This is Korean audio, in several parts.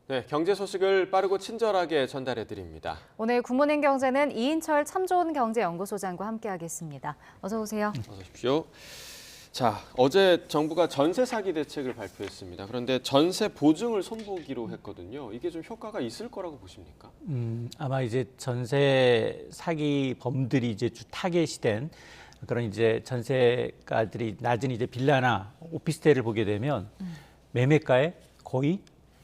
네, 경제 소식을 빠르고 친절하게 전달해 드립니다. 오늘 굿모닝 경제는 이인철 참 좋은 경제연구소장과 함께하겠습니다. 어서 오세요. 어서 오십시오. 자, 어제 정부가 전세 사기 대책을 발표했습니다. 그런데 전세 보증을 손보기로 했거든요. 이게 좀 효과가 있을 거라고 보십니까? 아마 이제 전세 사기 범들이 이제 주 타겟이 된 그런 이제 전세가들이 낮은 이제 빌라나 오피스텔을 보게 되면 매매가에 거의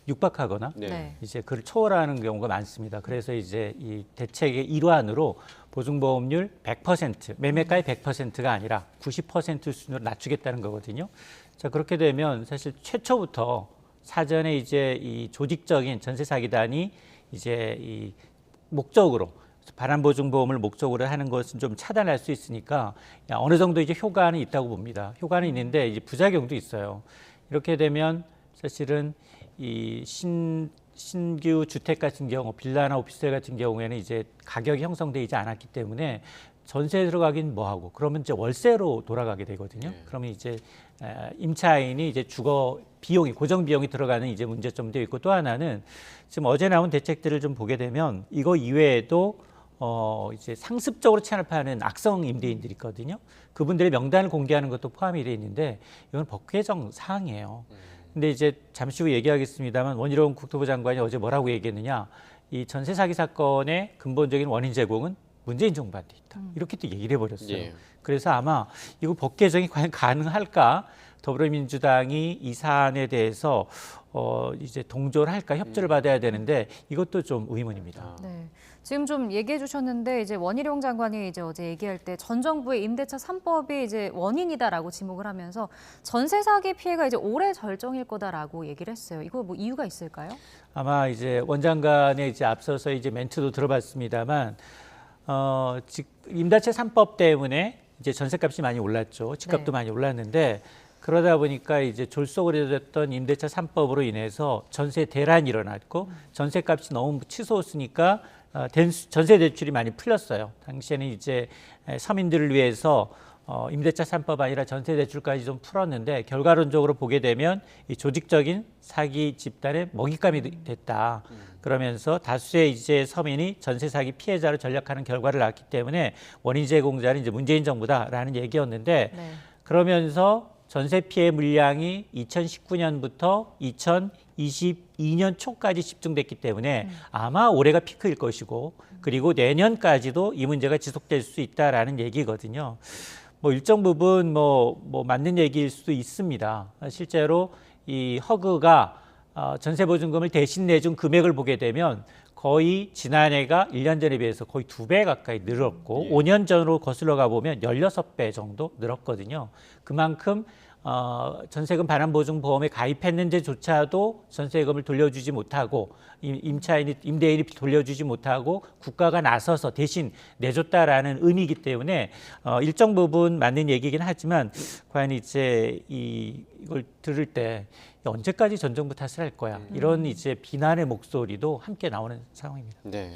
육박하거나 네. 이제 그를 초월하는 경우가 많습니다. 그래서 이제 이 대책의 일환으로 보증보험률 100%, 매매가의 100%가 아니라 90% 수준으로 낮추겠다는 거거든요. 자, 그렇게 되면 사실 최초부터 사전에 이제 이 조직적인 전세 사기단이 이제 이 목적으로 반환보증보험을 목적으로 하는 것은 좀 차단할 수 있으니까 어느 정도 이제 효과는 있다고 봅니다. 효과는 있는데 이제 부작용도 있어요. 이렇게 되면 사실은 이 신규 주택 같은 경우, 빌라나 오피스텔 같은 경우에는 이제 가격이 형성되지 않았기 때문에 전세에 들어가긴 뭐하고 그러면 이제 월세로 돌아가게 되거든요. 그러면 이제 임차인이 이제 주거 비용이 고정 비용이 들어가는 이제 문제점도 있고 또 하나는 지금 어제 나온 대책들을 좀 보게 되면 이거 이외에도 이제 상습적으로 체납하는 악성 임대인들이 있거든요. 그분들의 명단을 공개하는 것도 포함이 되어 있는데 이건 법 개정 사항이에요. 근데 이제 잠시 후 얘기하겠습니다만 원희룡 국토부 장관이 어제 뭐라고 얘기했느냐. 이 전세 사기 사건의 근본적인 원인 제공은 문재인 정부한테 있다. 이렇게 또 얘기를 해버렸어요. 예. 그래서 아마 이거 법 개정이 과연 가능할까? 더불어민주당이 이 사안에 대해서 이제 동조를 할까? 협조를 받아야 되는데 이것도 좀 의문입니다. 네. 지금 좀 얘기해 주셨는데 이제 원희룡 장관이 이제 어제 얘기할 때 전 정부의 임대차 3법이 이제 원인이다라고 지목을 하면서 전세 사기 피해가 이제 올해 절정일 거다라고 얘기를 했어요. 이거 뭐 이유가 있을까요? 아마 이제 원 장관의 이제 앞서서 이제 멘트도 들어봤습니다만 임대차 3법 때문에 이제 전세값이 많이 올랐죠. 집값도 네. 많이 올랐는데 그러다 보니까 이제 졸속으로 됐던 임대차 3법으로 인해서 전세 대란이 일어났고 전세값이 너무 치솟으니까 전세 대출이 많이 풀렸어요. 당시에는 이제 서민들을 위해서 임대차 3법 아니라 전세 대출까지 좀 풀었는데 결과론적으로 보게 되면 이 조직적인 사기 집단의 먹잇감이 됐다. 그러면서 다수의 이제 서민이 전세 사기 피해자로 전락하는 결과를 낳았기 때문에 원인 제공자는 이제 문재인 정부다라는 얘기였는데 네. 그러면서 전세 피해 물량이 2019년부터 2022년 초까지 집중됐기 때문에 아마 올해가 피크일 것이고 그리고 내년까지도 이 문제가 지속될 수 있다라는 얘기거든요. 뭐 일정 부분 뭐 맞는 얘기일 수도 있습니다. 실제로 이 허그가 전세보증금을 대신 내준 금액을 보게 되면 거의 지난해가 1년 전에 비해서 거의 2배 가까이 늘었고 5년 전으로 거슬러 가보면 16배 정도 늘었거든요. 그만큼 전세금 반환보증보험에 가입했는데조차도 전세금을 돌려주지 못하고 임대인이 돌려주지 못하고 국가가 나서서 대신 내줬다라는 의미이기 때문에 일정 부분 맞는 얘기긴 하지만 과연 이제 이걸 들을 때 언제까지 전 정부 탓을 할 거야 이런 이제 비난의 목소리도 함께 나오는 상황입니다. 네.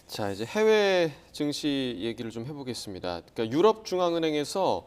자, 이제 해외 증시 얘기를 좀 해보겠습니다. 그러니까 유럽 중앙은행에서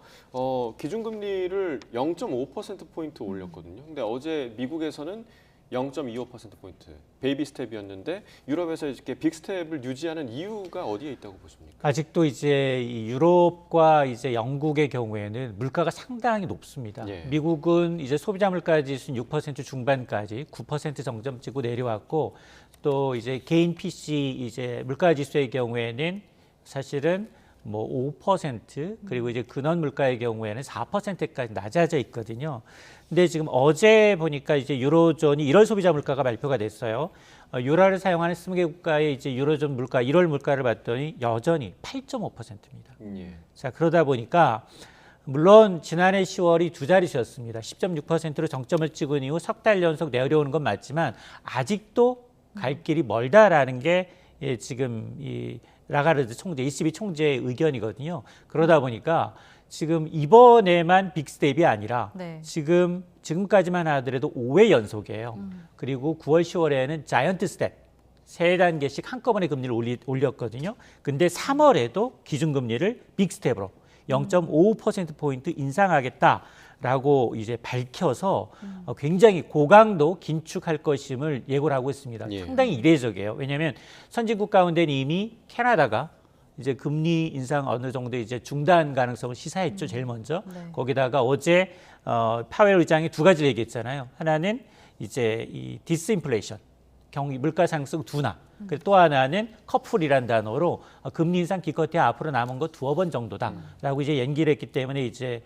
기준금리를 0.5%포인트 올렸거든요. 근데 어제 미국에서는 0.25%포인트 베이비 스텝이었는데 유럽에서 이렇게 빅 스텝을 유지하는 이유가 어디에 있다고 보십니까? 아직도 이제 이 유럽과 이제 영국의 경우에는 물가가 상당히 높습니다. 예. 미국은 이제 소비자 물가 지수는 6% 중반까지 9% 정점 찍고 내려왔고 또 이제 개인 PC 이제 물가 지수의 경우에는 사실은 뭐 5% 그리고 이제 근원 물가의 경우에는 4%까지 낮아져 있거든요. 근데 지금 어제 보니까 이제 유로존이 1월 소비자 물가가 발표가 됐어요. 유로를 사용하는 20개 국가의 이제 유로존 물가 1월 물가를 봤더니 여전히 8.5%입니다. 예. 자, 그러다 보니까 물론 지난해 10월이 두 자릿수였습니다. 10.6%로 정점을 찍은 이후 석 달 연속 내려오는 건 맞지만 아직도 갈 길이 멀다라는 게 지금 이 라가르드 총재, ECB 총재의 의견이거든요. 그러다 보니까 지금 이번에만 빅스텝이 아니라 네. 지금까지만 하더라도 5회 연속이에요. 그리고 9월, 10월에는 자이언트 스텝, 3단계씩 한꺼번에 금리를 올렸거든요. 근데 3월에도 기준금리를 빅스텝으로 0.55%포인트 인상하겠다. 라고 이제 밝혀서 굉장히 고강도 긴축할 것임을 예고를 하고 있습니다. 예. 상당히 이례적이에요. 왜냐하면 선진국 가운데는 이미 캐나다가 이제 금리 인상 어느 정도 이제 중단 가능성을 시사했죠. 제일 먼저. 네. 거기다가 어제 파웰 의장이 두 가지를 얘기했잖아요. 하나는 이제 이 디스인플레이션, 경기 물가 상승 둔화. 그리고 또 하나는 커플이란 단어로 금리 인상 기껏해야 앞으로 남은 거 2번 정도다라고 이제 연기를 했기 때문에 이제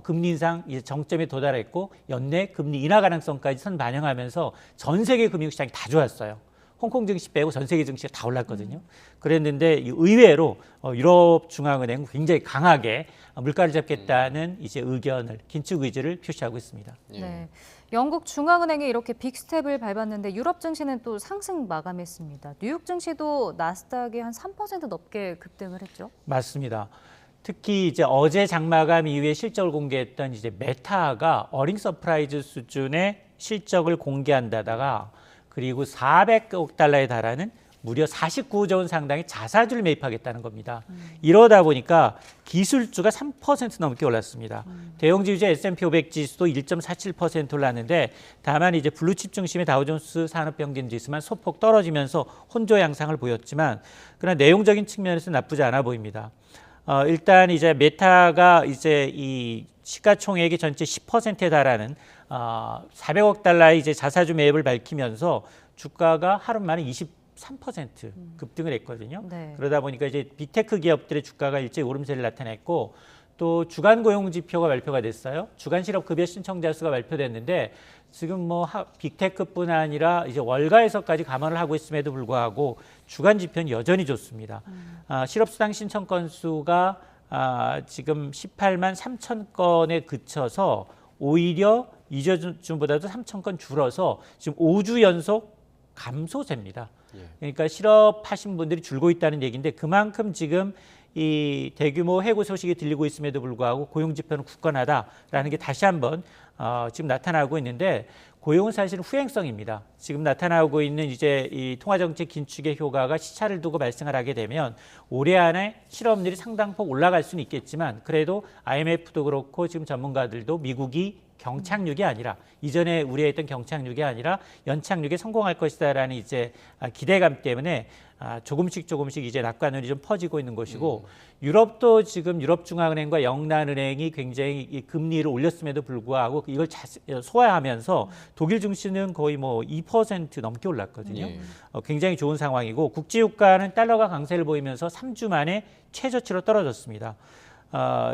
금리 인상 이제 정점에 도달했고 연내 금리 인하 가능성까지 선 반영하면서 전 세계 금융시장이 다 좋았어요. 홍콩 증시 빼고 전 세계 증시가 다 올랐거든요. 그랬는데 의외로 유럽 중앙은행은 굉장히 강하게 물가를 잡겠다는 이제 의견을 긴축 의지를 표시하고 있습니다. 예. 네. 영국 중앙은행이 이렇게 빅스텝을 밟았는데 유럽 증시는 또 상승 마감했습니다. 뉴욕 증시도 나스닥이 한 3% 넘게 급등을 했죠. 맞습니다. 특히 이제 어제 장마감 이후에 실적을 공개했던 이제 메타가 어닝 서프라이즈 수준의 실적을 공개한다다가 그리고 400억 달러에 달하는 무려 49조 원 상당의 자사주를 매입하겠다는 겁니다. 이러다 보니까 기술주가 3% 넘게 올랐습니다. 대형지주의 S&P 500 지수도 1.47% 올랐는데 다만 이제 블루칩 중심의 다우존스 산업평균 지수만 소폭 떨어지면서 혼조 양상을 보였지만 그러나 내용적인 측면에서 나쁘지 않아 보입니다. 일단 이제 메타가 이제 이 시가총액의 전체 10%에 달하는 400억 달러의 이제 자사주 매입을 밝히면서 주가가 하루 만에 23% 급등을 했거든요. 네. 그러다 보니까 이제 빅테크 기업들의 주가가 일제히 오름세를 나타냈고 또 주간 고용 지표가 발표가 됐어요. 주간 실업 급여 신청자 수가 발표됐는데 지금 뭐 빅테크뿐 아니라 이제 월가에서까지 감안을 하고 있음에도 불구하고 주간 지표는 여전히 좋습니다. 실업수당 신청 건수가 지금 18만 3천 건에 그쳐서 오히려 이전 주보다도 3천 건 줄어서 지금 5주 연속 감소세입니다. 그러니까 실업하신 분들이 줄고 있다는 얘기인데 그만큼 지금 이 대규모 해고 소식이 들리고 있음에도 불구하고 고용 지표는 굳건하다라는 게 다시 한번 지금 나타나고 있는데 고용은 사실은 후행성입니다. 지금 나타나고 있는 이제 이 통화정책 긴축의 효과가 시차를 두고 발생을 하게 되면 올해 안에 실업률이 상당폭 올라갈 수는 있겠지만 그래도 IMF도 그렇고 지금 전문가들도 미국이 경착륙이 아니라 이전에 우려했던 경착륙이 아니라 연착륙에 성공할 것이다라는 이제 기대감 때문에 조금씩 이제 낙관론이 좀 퍼지고 있는 것이고 유럽도 지금 유럽중앙은행과 영란은행이 굉장히 이 금리를 올렸음에도 불구하고 이걸 소화하면서 독일 증시는 거의 뭐 2% 넘게 올랐거든요. 굉장히 좋은 상황이고 국제유가는 달러가 강세를 보이면서 3주 만에 최저치로 떨어졌습니다.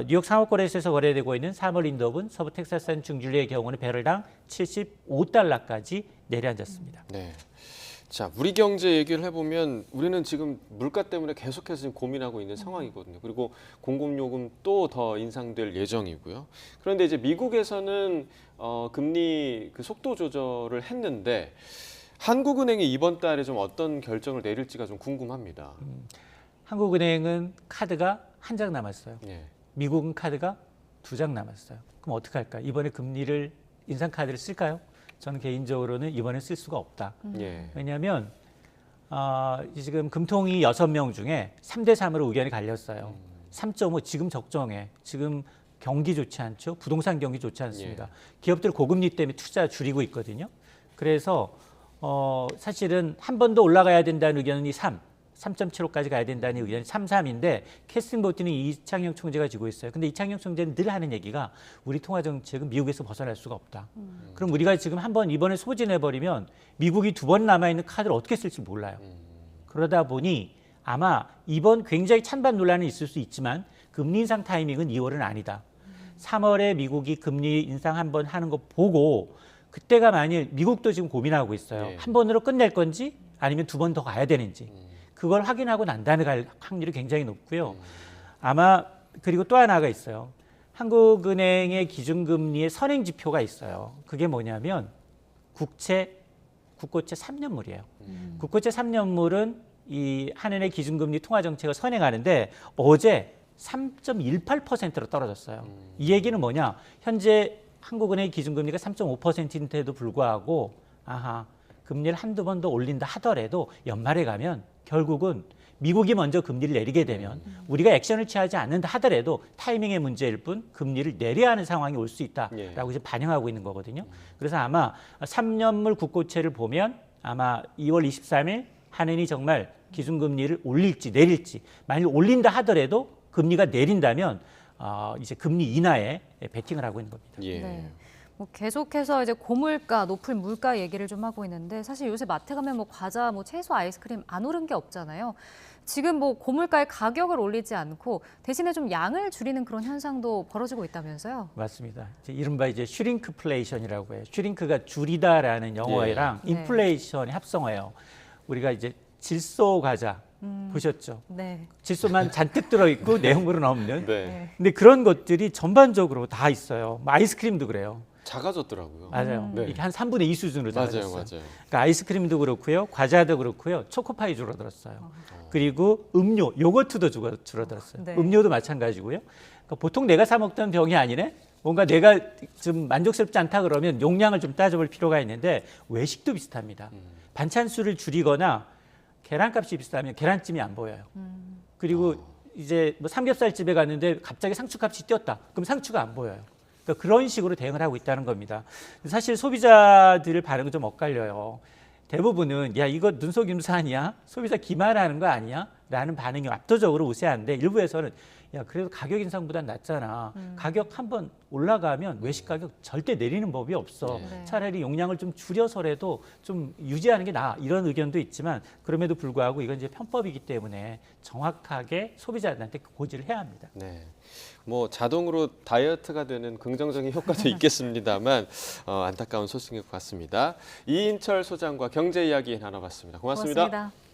뉴욕 상업거래소에서 거래되고 있는 3월 인더분 서부 텍사스산 중진리의 경우는 배럴당 75달러까지 내려앉았습니다. 네. 자, 우리 경제 얘기를 해보면 우리는 지금 물가 때문에 계속해서 지금 고민하고 있는 상황이거든요. 그리고 공급요금 또 더 인상될 예정이고요. 그런데 이제 미국에서는 금리 그 속도 조절을 했는데 한국은행이 이번 달에 좀 어떤 결정을 내릴지가 좀 궁금합니다. 한국은행은 카드가 한 장 남았어요. 네. 미국은 카드가 2장 남았어요. 그럼 어떻게 할까? 이번에 금리를 인상 카드를 쓸까요? 저는 개인적으로는 이번에 쓸 수가 없다. 예. 왜냐하면 지금 금통위 6명 중에 3대 3으로 의견이 갈렸어요. 3.5 지금 적정해. 지금 경기 좋지 않죠. 부동산 경기 좋지 않습니다. 예. 기업들 고금리 때문에 투자 줄이고 있거든요. 그래서 사실은 한 번 더 올라가야 된다는 의견이 3.75까지 가야 된다는 의견이 3.3인데 캐스팅 보트는 이창용 총재가 지고 있어요. 근데 이창용 총재는 늘 하는 얘기가 우리 통화 정책은 미국에서 벗어날 수가 없다. 그럼 우리가 지금 한번 이번에 소진해버리면 미국이 2번 남아있는 카드를 어떻게 쓸지 몰라요. 그러다 보니 아마 이번 굉장히 찬반 논란은 있을 수 있지만 금리 인상 타이밍은 2월은 아니다. 3월에 미국이 금리 인상 한번 하는 거 보고 그때가 만일 미국도 지금 고민하고 있어요. 네. 한 번으로 끝낼 건지 아니면 2번 더 가야 되는지. 그걸 확인하고 난 다음에 갈 확률이 굉장히 높고요. 아마 그리고 또 하나가 있어요. 한국은행의 기준금리의 선행 지표가 있어요. 그게 뭐냐면 국고채 3년물이에요. 국고채 3년물은 이 한은의 기준금리 통화정책을 선행하는데 어제 3.18%로 떨어졌어요. 이 얘기는 뭐냐? 현재 한국은행의 기준금리가 3.5%인데도 불구하고 금리를 한두 번 더 올린다 하더라도 연말에 가면 결국은 미국이 먼저 금리를 내리게 되면 우리가 액션을 취하지 않는다 하더라도 타이밍의 문제일 뿐 금리를 내려야 하는 상황이 올 수 있다라고 이제 반영하고 있는 거거든요. 그래서 아마 3년물 국고채를 보면 아마 2월 23일 한은이 정말 기준금리를 올릴지 내릴지 만일 올린다 하더라도 금리가 내린다면 이제 금리 인하에 베팅을 하고 있는 겁니다. 예. 네. 뭐 계속해서 이제 고물가, 높은 물가 얘기를 좀 하고 있는데 사실 요새 마트 가면 뭐 과자, 뭐 채소, 아이스크림 안 오른 게 없잖아요. 지금 뭐 고물가의 가격을 올리지 않고 대신에 좀 양을 줄이는 그런 현상도 벌어지고 있다면서요? 맞습니다. 이른바 이제 슈링크플레이션이라고 해요. 슈링크가 줄이다라는 영어랑 네. 인플레이션이 합성어예요. 우리가 이제 질소 과자 보셨죠? 네. 질소만 잔뜩 들어있고 내용물은 없는. 네. 근데 그런 것들이 전반적으로 다 있어요. 뭐 아이스크림도 그래요. 작아졌더라고요. 맞아요. 네. 이게 한 3분의 2 수준으로 맞아요, 작아졌어요. 맞아요. 그러니까 아이스크림도 그렇고요, 과자도 그렇고요, 초코파이 줄어들었어요. 그리고 음료, 요거트도 줄어들었어요. 네. 음료도 마찬가지고요. 그러니까 보통 내가 사 먹던 병이 아니네. 뭔가 내가 좀 만족스럽지 않다 그러면 용량을 좀 따져볼 필요가 있는데 외식도 비슷합니다. 반찬 수를 줄이거나 계란값이 비싸면 계란찜이 안 보여요. 그리고 이제 뭐 삼겹살 집에 갔는데 갑자기 상추값이 뛰었다. 그럼 상추가 안 보여요. 그러니까 그런 식으로 대응을 하고 있다는 겁니다. 사실 소비자들 반응은 좀 엇갈려요. 대부분은 야 이거 눈속임수 아니야? 소비자 기만하는 거 아니야? 라는 반응이 압도적으로 우세한데 일부에서는 야 그래도 가격 인상보단 낫잖아. 가격 한번 올라가면 외식 가격 절대 내리는 법이 없어. 네. 차라리 용량을 좀 줄여서라도 좀 유지하는 게 나아. 이런 의견도 있지만 그럼에도 불구하고 이건 이제 편법이기 때문에 정확하게 소비자들한테 고지를 해야 합니다. 네. 뭐 자동으로 다이어트가 되는 긍정적인 효과도 있겠습니다만 안타까운 소식인 것 같습니다. 이인철 소장과 경제 이야기 나눠봤습니다. 고맙습니다. 고맙습니다.